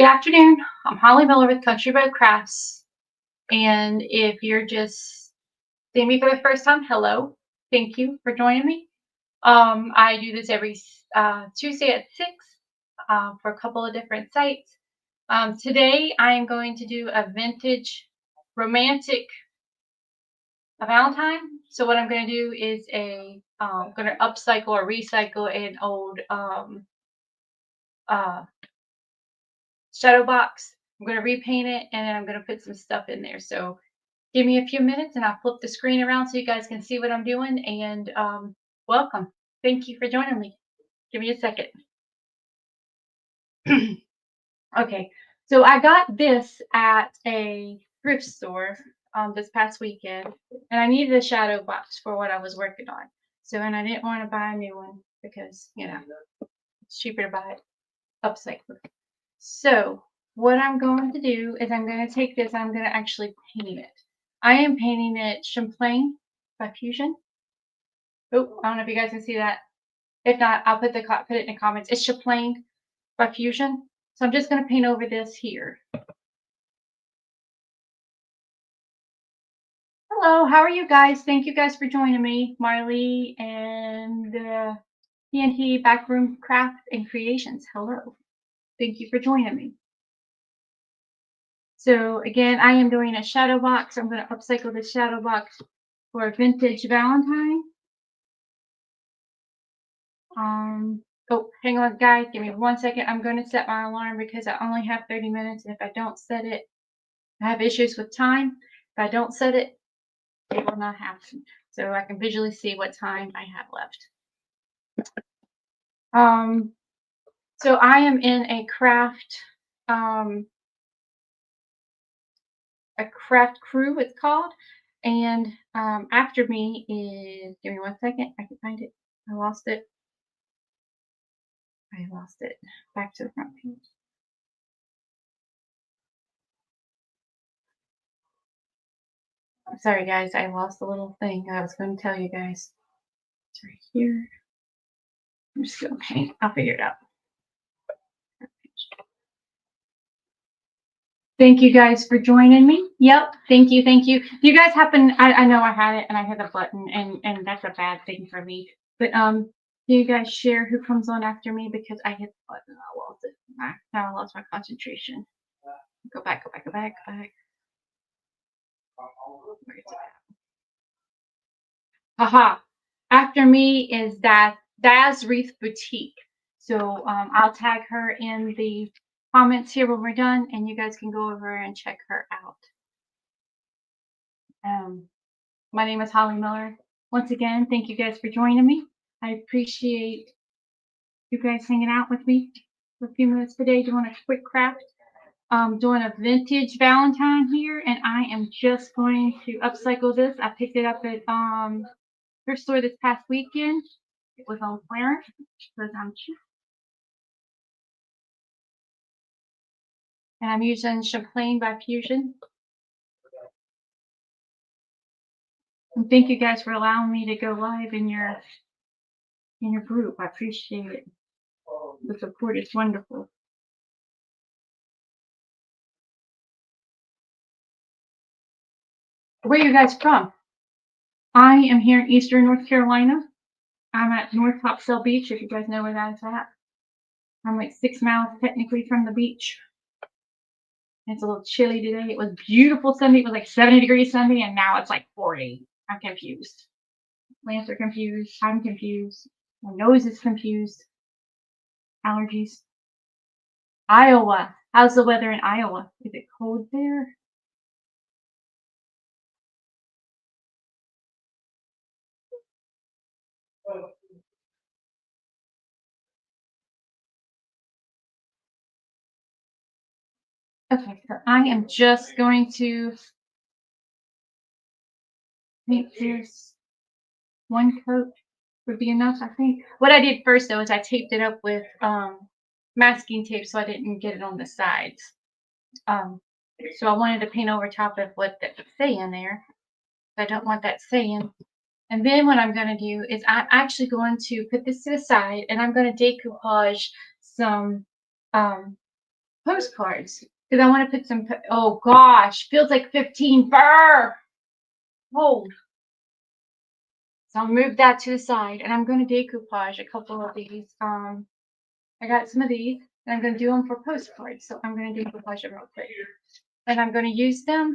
Good afternoon. I'm Holly Miller with Country Road Crafts. And if you're just seeing me for the first time, hello. Thank you for joining me. I do this every Tuesday at 6 for a couple of different sites. Today, I am going to do a vintage romantic Valentine. So what I'm going to do is going to upcycle or recycle an old uh, shadow box. I'm going to repaint it and then I'm going to put some stuff in there. So give me a few minutes and I'll flip the screen around so you guys can see what I'm doing. And welcome. Thank you for joining me. Give me a second. Okay, so I got this at a thrift store this past weekend, and I needed a shadow box for what I was working on. So, and I didn't want to buy a new one because, it's cheaper to buy it upcycled. So, what I'm going to do is I'm going to take this, I'm going to actually paint it. I am painting it Champlain by Fusion. Oh, I don't know if you guys can see that. If not, I'll put it in the comments. It's Champlain by Fusion. So I'm just going to paint over this here. Hello, how are you guys? Thank you guys for joining me, Marley and TNT Backroom Craft and Creations. Hello. Thank you for joining me. So again, I am doing a shadow box. I'm going to upcycle the shadow box for a vintage Valentine. Oh, hang on, guys. Give me 1 second. I'm going to set my alarm because I only have 30 minutes. And if I don't set it, I have issues with time. If I don't set it, it will not happen. So I can visually see what time I have left. So I am in a craft crew, it's called. And after me is, give me 1 second. I can find it. I lost it. Back to the front page. Sorry, guys. I lost the little thing I was going to tell you guys. It's right here. I'm just going to paint. I'll figure it out. Thank you guys for joining me. Yep. Thank you. Thank you. Do you guys happen, I know I had it and I hit the button and that's a bad thing for me. But do you guys share who comes on after me? Because I hit the button and I lost it. Now I lost my concentration. Go back. Haha. After me is that Daz Wreath Boutique. So I'll tag her in the comments here when we're done, and you guys can go over and check her out. My name is Holly Miller. Once again, thank you guys for joining me. I appreciate you guys hanging out with me for a few minutes today doing a quick craft. Doing a vintage Valentine here, and I am just going to upcycle this. I picked it up at her store this past weekend. It was on clearance because I'm cheap. And I'm using Champlain by Fusion. And thank you guys for allowing me to go live in your group. I appreciate it. The support is wonderful. Where are you guys from? I am here in Eastern North Carolina. I'm at North Topsail Beach, if you guys know where that's at. I'm like 6 miles technically from the beach. It's a little chilly today. It was beautiful Sunday. It was like 70 degrees Sunday, and now it's like 40. I'm confused. Plants are confused. I'm confused. My nose is confused. Allergies. Iowa. How's the weather in Iowa? Is it cold there? Okay, so I am just going to paint this. One coat would be enough, I think. What I did first though is I taped it up with masking tape so I didn't get it on the sides. So I wanted to paint over top of what that would say in there. I don't want that saying. And then what I'm going to do is I'm actually going to put this to the side and I'm going to decoupage some postcards because I want to put some. Oh gosh, feels like 15 fur. Hold. So I'll move that to the side, and I'm going to decoupage a couple of these. I got some of these, and I'm going to do them for postcards. So I'm going to decoupage them real quick, and I'm going to use them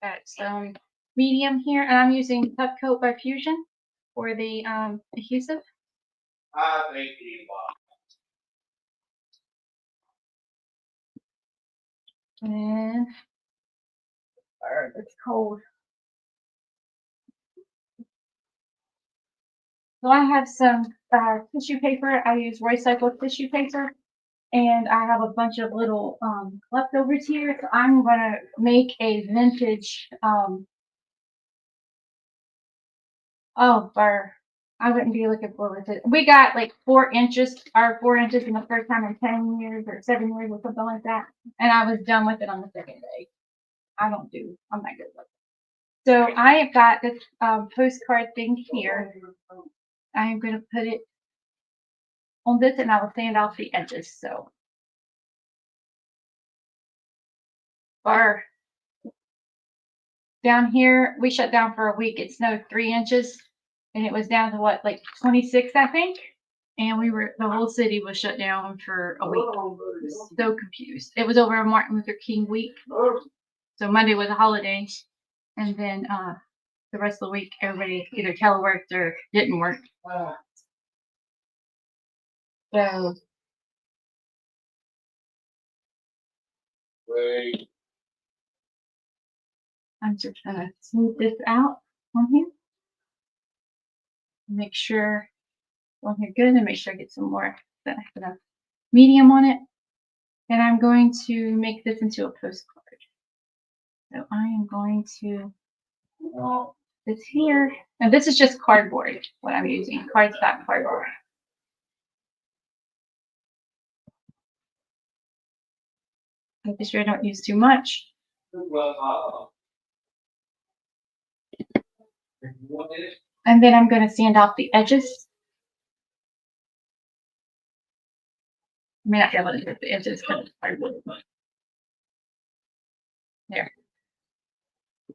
at some medium here, and I'm using Top Coat by Fusion for the adhesive. And it's cold. So I have some tissue paper. I use recycled tissue paper, and I have a bunch of little leftovers here. So I'm gonna make a vintage. Oh, fur. I wouldn't be looking forward to it. We got like 4 inches, or 4 inches in the first time in 10 years or 7 years or something like that, and I was done with it on the second day. I'm not good with it. So I have got this postcard thing here. I am going to put it on this, and I will sand off the edges. So, or down here, we shut down for a week. It snowed 3 inches, and it was down to what, like 26, I think. And the whole city was shut down for a week. So confused. It was over Martin Luther King week. So Monday was a holiday, and then the rest of the week, everybody either teleworked or didn't work. So I'm just gonna smooth this out on here. Make sure on here good, and make sure I get some more that I put a medium on it. And I'm going to make this into a postcard. So I am going to this here. And this is just cardboard, what I'm using, cardstock cardboard. Making sure I don't use too much. And then I'm going to sand off the edges. I may not be able to get the edges because it's cardboard. There.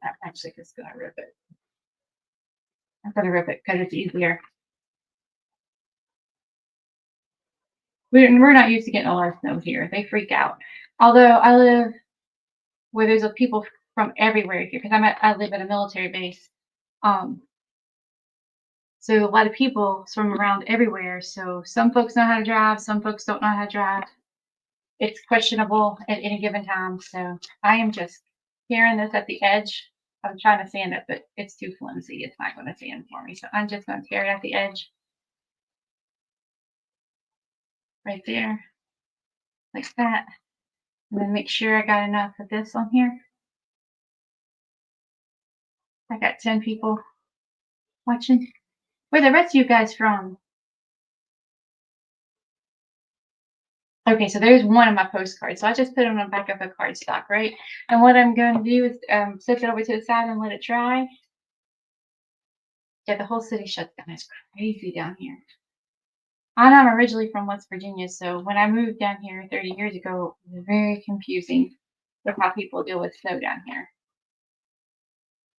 I'm actually just going to rip it. I'm going to rip it because it's easier. We're not used to getting a lot of snow here. They freak out. Although I live where there's people from everywhere here because I live at a military base. So a lot of people from around everywhere. So some folks know how to drive, some folks don't know how to drive. It's questionable at any given time. So I am just tearing this at the edge. I'm trying to sand it, but it's too flimsy. It's not going to sand for me. So I'm just going to tear it at the edge. Right there. Like that. And then make sure I got enough of this on here. I got 10 people watching. Where the rest of you guys from? Okay, so there's one of my postcards. So I just put it on the back of a cardstock, right? And what I'm going to do is set it over to the side and let it dry. Yeah, the whole city shuts down. It's crazy down here. I'm originally from West Virginia, so when I moved down here 30 years ago, it was very confusing with how people deal with snow down here.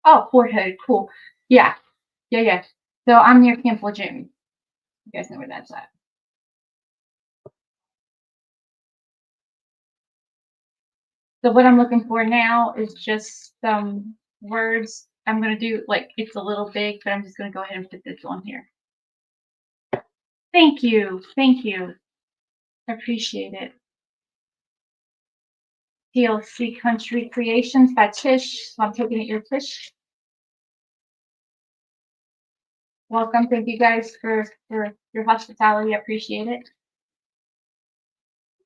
Oh, Fort Hood, cool. Yeah. So I'm near Camp Lejeune. You guys know where that's at. So what I'm looking for now is just some words. I'm going to do, like, it's a little big, but I'm just going to go ahead and put this on here. Thank you. I appreciate it. TLC Country Creations by Tish. So I'm taking it your Tish. Welcome. Thank you guys for your hospitality. I appreciate it.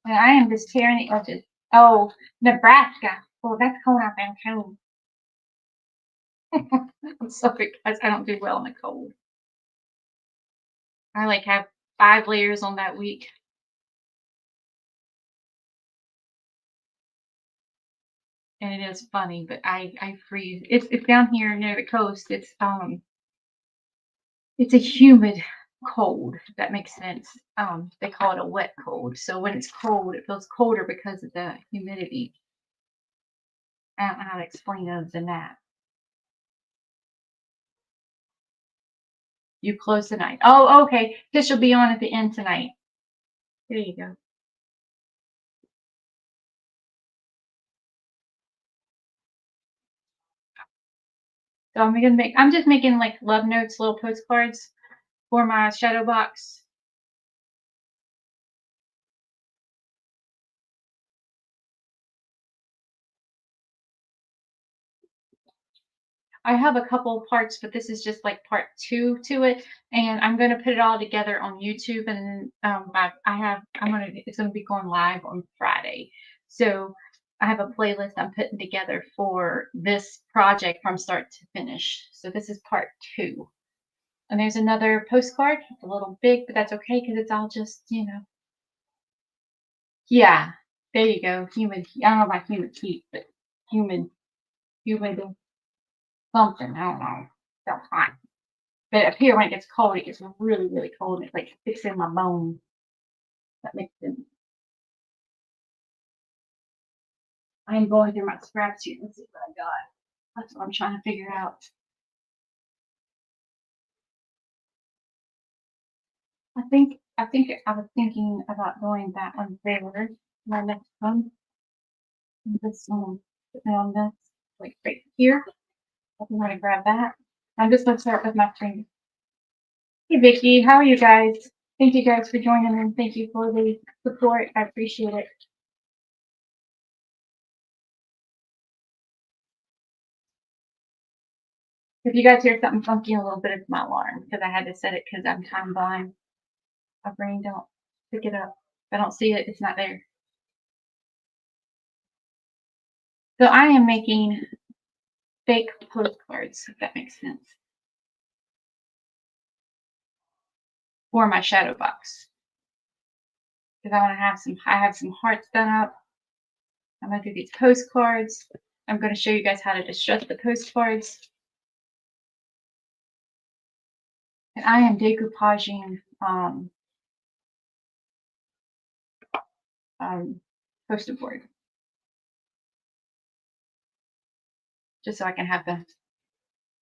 And I am just tearing the edges. Oh, Nebraska. Oh, that's cold out there too. I'm sorry, guys. I don't do well in the cold. I like have 5 layers on that week. And it is funny, but I freeze. It's down here near the coast. It's a humid cold, if that makes sense. They call it a wet cold. So when it's cold, it feels colder because of the humidity. I don't know how to explain it other than that. You close tonight. Oh, okay. This will be on at the end tonight. There you go. So I'm just making like love notes, little postcards for my shadow box. I have a couple of parts, but this is just like part two to it, and I'm gonna put it all together on YouTube, and then it's gonna be going live on Friday, so I have a playlist I'm putting together for this project from start to finish. So this is part two, and there's another postcard. It's a little big, but that's okay because it's all just yeah. There you go. Human. I don't know about human heat, but human, human something. I don't know. So hot. But up here, when it gets cold, it gets really, really cold, and it's like fixing my bones. That makes sense. I'm going through my scraps here. Let's see what I got. That's what I'm trying to figure out. I think I was thinking about going that one there. My next one. This one. Put it on this. Like right here. I think I'm gonna grab that. I'm just gonna start with my finger. Hey Vicky, how are you guys? Thank you guys for joining and thank you for the support. I appreciate it. If you guys hear something funky a little bit, it's my alarm because I had to set it because I'm time blind. My brain don't pick it up. If I don't see it, it's not there. So I am making fake postcards, if that makes sense, for my shadow box. Because I have some hearts done up. I'm gonna do these postcards. I'm gonna show you guys how to distress the postcards. And I am decoupaging um, poster board just so I can have the.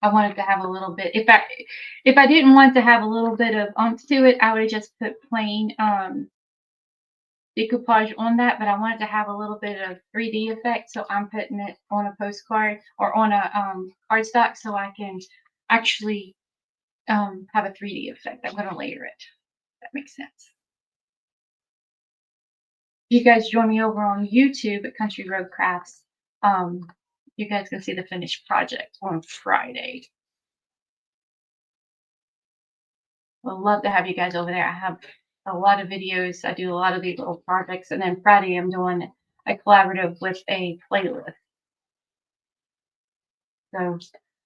I wanted to have a little bit. If I didn't want to have a little bit of oomph to it, I would have just put plain decoupage on that. But I wanted to have a little bit of 3D effect, so I'm putting it on a postcard or on a cardstock so I can actually have a 3D effect. I'm going to layer it. That makes sense. If you guys join me over on YouTube at Country Road Crafts, you guys can see the finished project on Friday. I'd love to have you guys over there. I have a lot of videos. I do a lot of these little projects, and then Friday I'm doing a collaborative with a playlist. So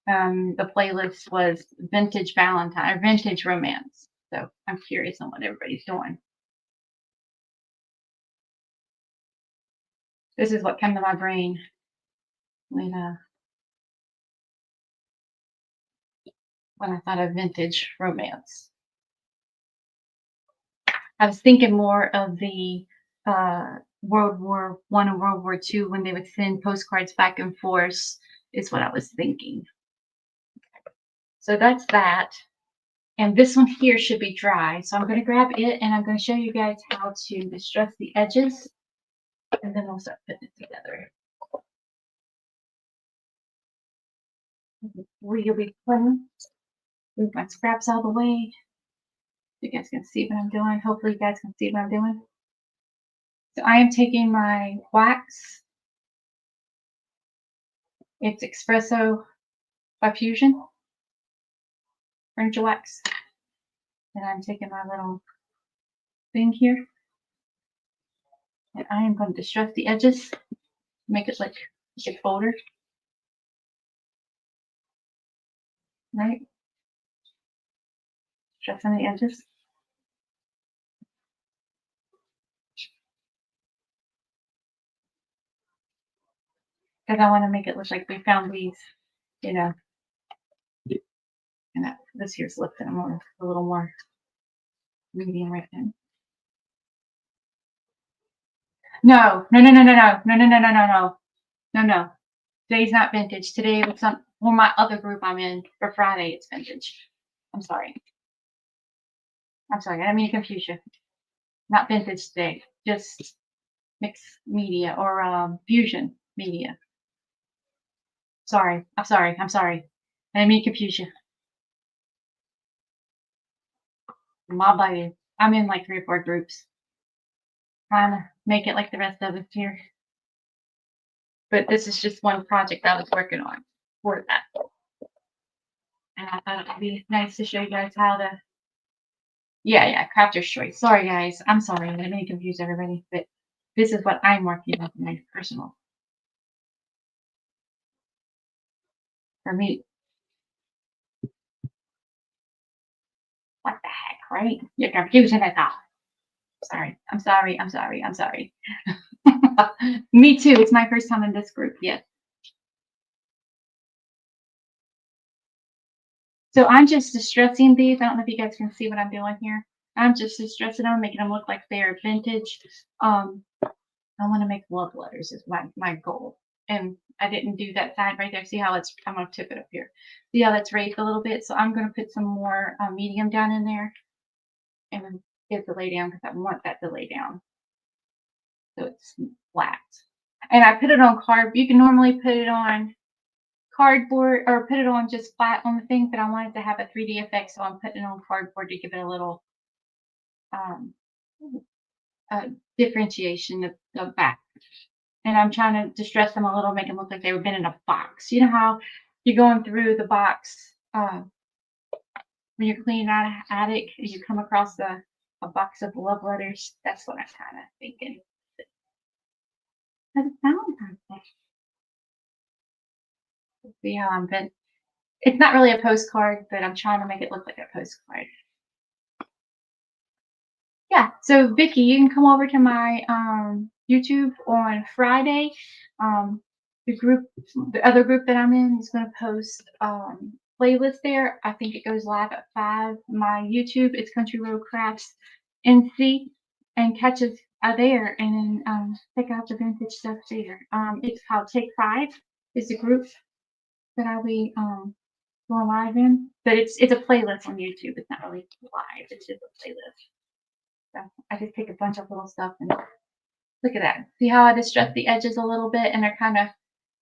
the playlist was vintage Valentine or vintage romance. So I'm curious on what everybody's doing. This is what came to my brain when I thought of vintage romance. I was thinking more of the World War I and World War II when they would send postcards back and forth. Is what I was thinking. So that's that. And this one here should be dry. So I'm going to grab it and I'm going to show you guys how to distress the edges. And then we'll start putting it together. You'll be putting. Move my scraps out of the way. You guys can see what I'm doing. Hopefully you guys can see what I'm doing. So I am taking my wax. It's Espresso by Fusion furniture wax. And I'm taking my little thing here. And I am going to distress the edges. Make it like a folder. Right? Distressing the edges. Because I want to make it look like we found these, you know. And this here's lifting them a little more. medium right then. No, no, no, no, no, no, no, no, no, no, no, no, no, no. Today's not vintage. Today was some for my other group I'm in for Friday. It's vintage. I'm sorry. I'm sorry. I didn't mean to confuse you. Not vintage today. Just mixed media or fusion media. Sorry. I'm sorry. I'm sorry. I didn't mean to confuse you. Mob biting. I'm in like 3 or 4 groups. Trying to make it like the rest of us here. But this is just one project I was working on for that. And I thought it would be nice to show you guys how to. Yeah, crafter's choice. Sorry, guys. I'm sorry. I didn't mean to confuse everybody. But this is what I'm working on for my personal. For me. What the heck, right? You're confusing it all. Sorry. I'm sorry. I'm sorry. I'm sorry. Me too. It's my first time in this group. Yes. So I'm just distressing these. I don't know if you guys can see what I'm doing here. I'm just distressing them, making them look like they're vintage. I want to make love letters is my goal. And I didn't do that side right there. See how it's, I'm going to tip it up here. See how that's raised a little bit. So I'm going to put some more medium down in there and then get the lay down because I want that to lay down. So it's flat. And I put it on card. You can normally put it on cardboard or put it on just flat on the thing, but I wanted to have a 3D effect. So I'm putting it on cardboard to give it a little um, differentiation of back. And I'm trying to distress them a little, make them look like they've been in a box. You know how you're going through the box when you're cleaning out an attic and you come across a box of love letters? That's what I'm kind of thinking. But it's Valentine's Day. See how I'm been. It's not really a postcard, but I'm trying to make it look like a postcard. Yeah, so Vicky, you can come over to my YouTube on Friday. The other group that I'm in is going to post playlist there. I think it goes live at 5. My YouTube, it's Country Road Crafts NC, and catch us there, and then check out the vintage stuff there. It's called Take 5. Is the group that I'll be going live in, but it's a playlist on YouTube. It's not really live. It's just a playlist. So I just take a bunch of little stuff and look at that. See how I distressed the edges a little bit and they're kind of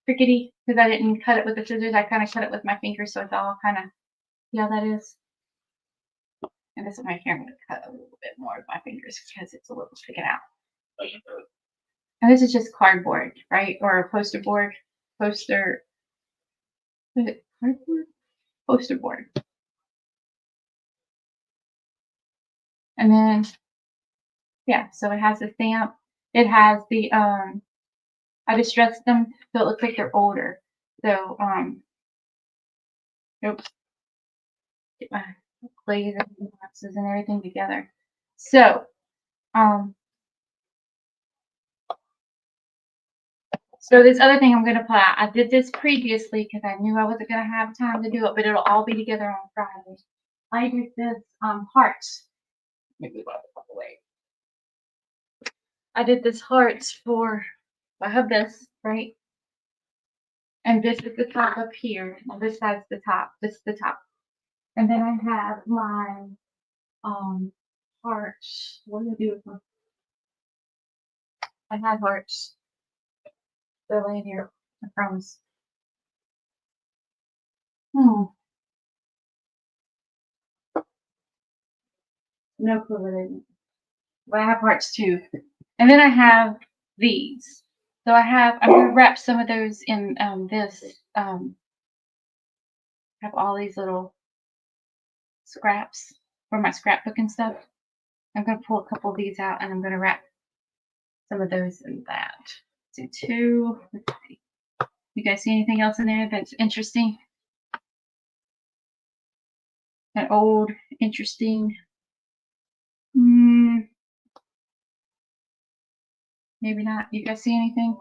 crickety because I didn't cut it with the scissors. I kind of cut it with my fingers, so it's all kind of, see how that is? And this one right here, I'm going to cut a little bit more with my fingers because it's a little sticking out. And this is just cardboard, right? Or a poster board. Poster. Is it cardboard? Poster board. And then, yeah, so it has the stamp. It has the, I distressed them so it looks like they're older. So, oops, get my glaze and boxes and everything together. So, so this other thing I'm going to put out, I did this previously because I knew I wasn't going to have time to do it, but it'll all be together on Friday. I did this hearts. Maybe about the way. I did this hearts for, I have this, right? And this is the top up here. Well, this side's the top. This is the top. And then I have my hearts. What do I do with them? I have hearts. They're laying here. I promise. No clue what they do. But I have hearts too. And then I have these. So I'm gonna wrap some of those in this. Have all these little scraps for my scrapbook and stuff. I'm gonna pull a couple of these out and I'm gonna wrap some of those in that. Do 2. Let's see. You guys see anything else in there that's interesting? An old, interesting. Maybe not. You guys see anything?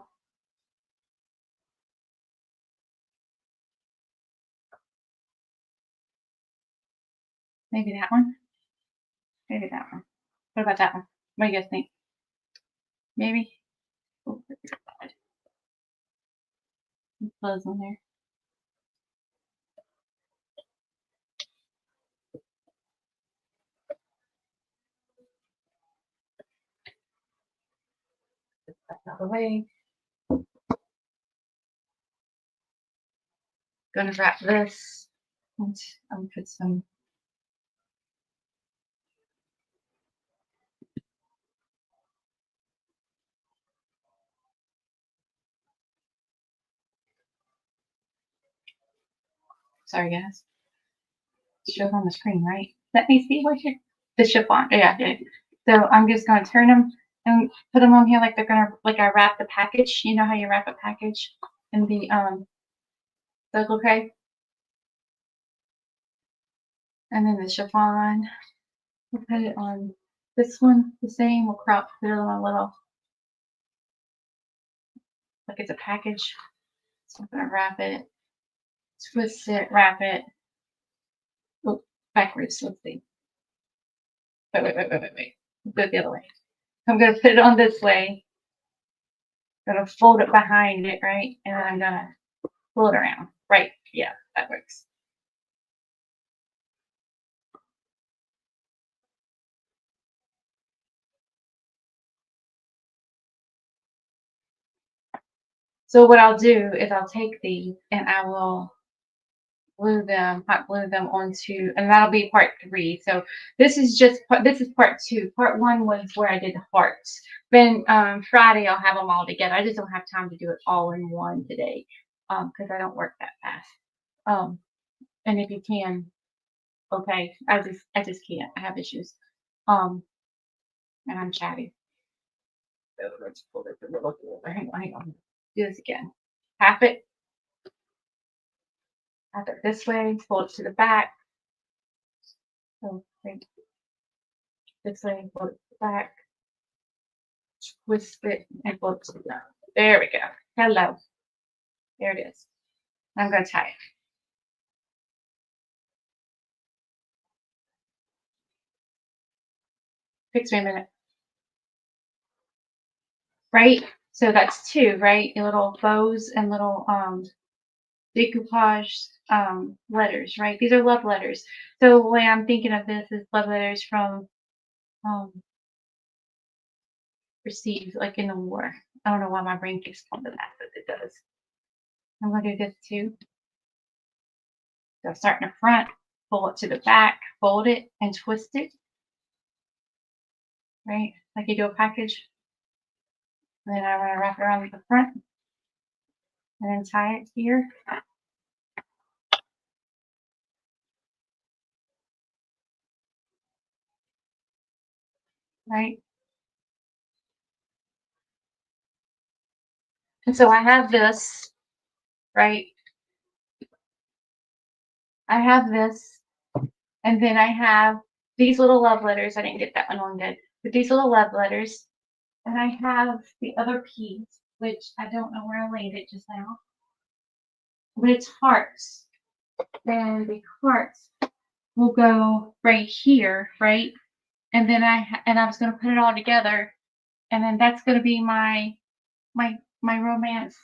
Maybe that one. Maybe that one. What about that one? What do you guys think? Maybe? Oh, clothes on there. Put that out of the way. Gonna wrap this. And I'm gonna put some. Sorry, guys. Shows on the screen, right? Let me see what here. The chiffon. Yeah, yeah. So I'm just gonna turn them and put them on here like they're gonna like I wrap the package. You know how you wrap a package in the Circle K, and then the chiffon. We'll put it on this one the same. We'll put it on a little like it's a package. So I'm gonna wrap it, twist it, wrap it. Oh, backwards. Let's see. Wait. Go the other way. I'm gonna put it on this way. Gonna fold it behind it, right? And then I'm gonna pull it around. Right. Yeah, that works. So what I'll do is I'll take these and I will hot glue them onto, and that'll be part 3. So this is part 2. Part 1 was where I did the hearts. Then Friday I'll have them all together. I just don't have time to do it all in one today because I don't work that fast. And if you can, okay, I just can't. I have issues. And I'm chatty. So let's pull it a little bit. Hang on. Do this again. Half it this way, fold it to the back. So right this way, fold it to the back, twist it, and fold it to the back. There we go. Hello. There it is. I'm going to tie it. Takes me a minute. Right? So that's 2, right? Your little bows and little decoupage letters, right? These are love letters. So the way I'm thinking of this is love letters from received like in the war. I don't know why my brain keeps going to that, but it does. I'm going to do this too. So start in the front, pull it to the back, fold it, and twist it. Right? Like you do a package. And then I'm going to wrap it around the front and then tie it here. Right? And so I have this, right? I have this, and then I have these little love letters. I didn't get that one on good, but these little love letters. And I have the other piece, which I don't know where I laid it just now, but it's hearts. And the hearts will go right here, right? And then I was going to put it all together, and then that's going to be my romance.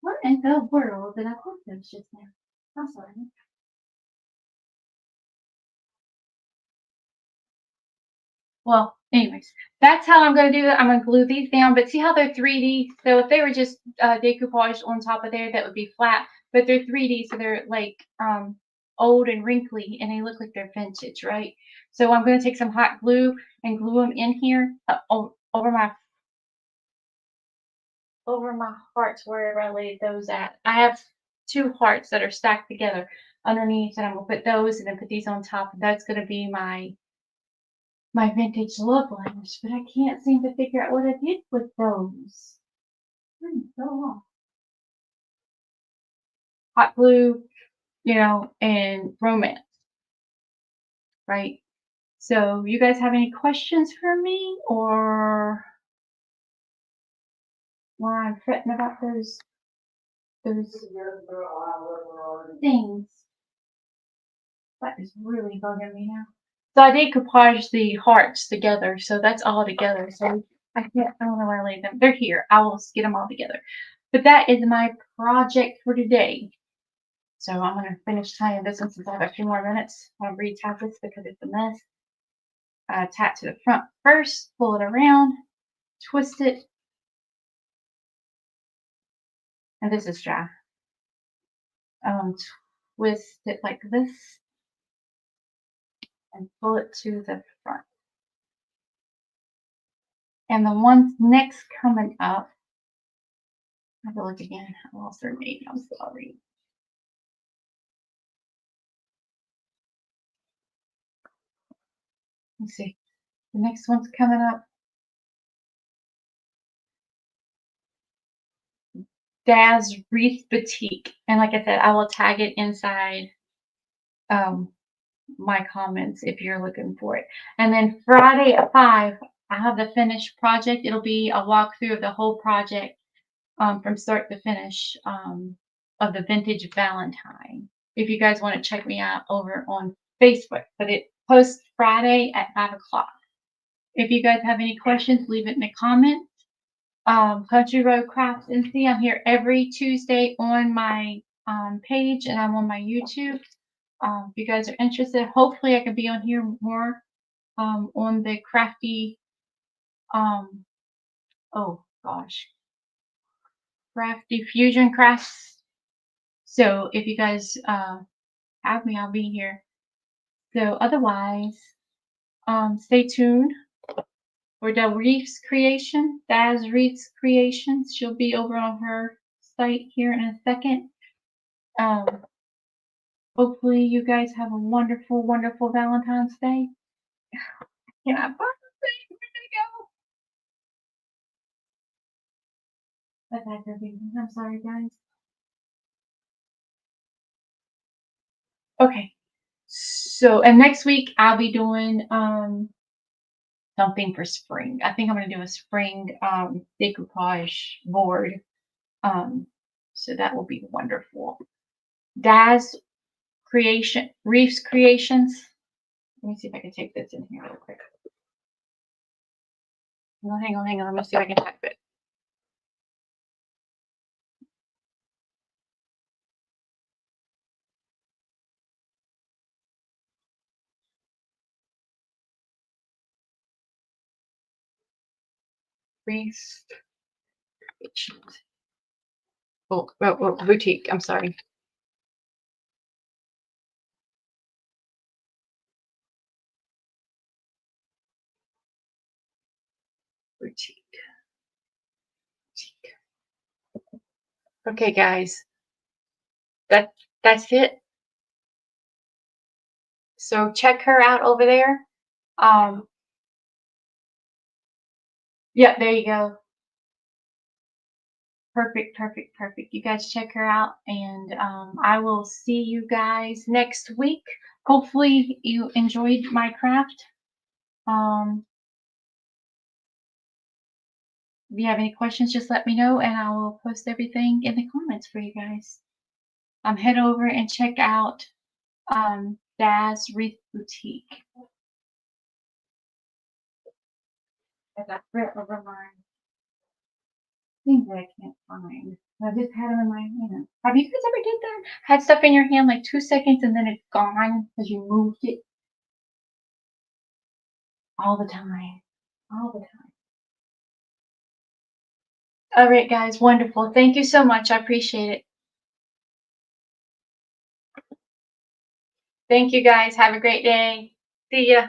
What in the world did I put those just now? I'm sorry. Well, anyways, that's how I'm going to do it. I'm going to glue these down, but see how they're 3D? So if they were just decoupaged on top of there, that would be flat, but they're 3D, so they're like old and wrinkly, and they look like they're vintage, right? So I'm going to take some hot glue and glue them in here over my hearts, wherever I laid those at. I have 2 hearts that are stacked together underneath, and I'm going to put those and then put these on top, and that's going to be my vintage love letters, but I can't seem to figure out what I did with those. So long. Hot glue, and romance, right? So you guys have any questions for me, or why I'm fretting about those things? That is really bugging me now. So I decoupage the hearts together, so that's all together. So I don't know where I laid them. They're here. I will get them all together. But that is my project for today. So I'm gonna finish tying this one since I have a few more minutes. I'll retie this because it's a mess. Tie it to the front first, pull it around, twist it, and this is dry. Um, Twist it like this and pull it to the front. And the ones next coming up, I have to look again. I lost their name. I'm sorry. Let's see. The next one's coming up. Daz Wreath Boutique. And like I said, I will tag it inside um, my comments if you're looking for it. And then Friday at 5, I have the finished project. It'll be a walkthrough of the whole project from start to finish of the vintage Valentine. If you guys want to check me out over on Facebook, but it posts Friday at 5 o'clock. If you guys have any questions, leave it in the comments. Country Road Crafts NC. I'm here every Tuesday on my page, and I'm on my YouTube. If you guys are interested, hopefully I can be on here more on the crafty, oh gosh, crafty fusion crafts. So if you guys have me, I'll be here. So otherwise, stay tuned for Daz Reef's creations. She'll be over on her site here in a second. Um, Hopefully you guys have a wonderful, wonderful Valentine's Day. Can I find the thing? Where'd they go? That's everything. I'm sorry, guys. Okay. So, and next week I'll be doing something for spring. I think I'm gonna do a spring decoupage board. So that will be wonderful. Daz Reef's Creations. Let me see if I can take this in here real quick. No, hang on. Let me see if I can type it. Reef's Creations. Oh, boutique. I'm sorry. Boutique. Okay, guys. That's it. So check her out over there. Yeah, there you go. Perfect, perfect, perfect. You guys check her out, and I will see you guys next week. Hopefully, you enjoyed my craft. If you have any questions, just let me know, and I will post everything in the comments for you guys. Head over and check out Daz Wreath Boutique. I got rid over mine. Things that I can't find. I just had them in my hand. Have you guys ever did that? Had stuff in your hand like 2 seconds and then it's gone because you moved it? All the time. All the time. All right, guys. Wonderful. Thank you so much. I appreciate it. Thank you, guys. Have a great day. See ya.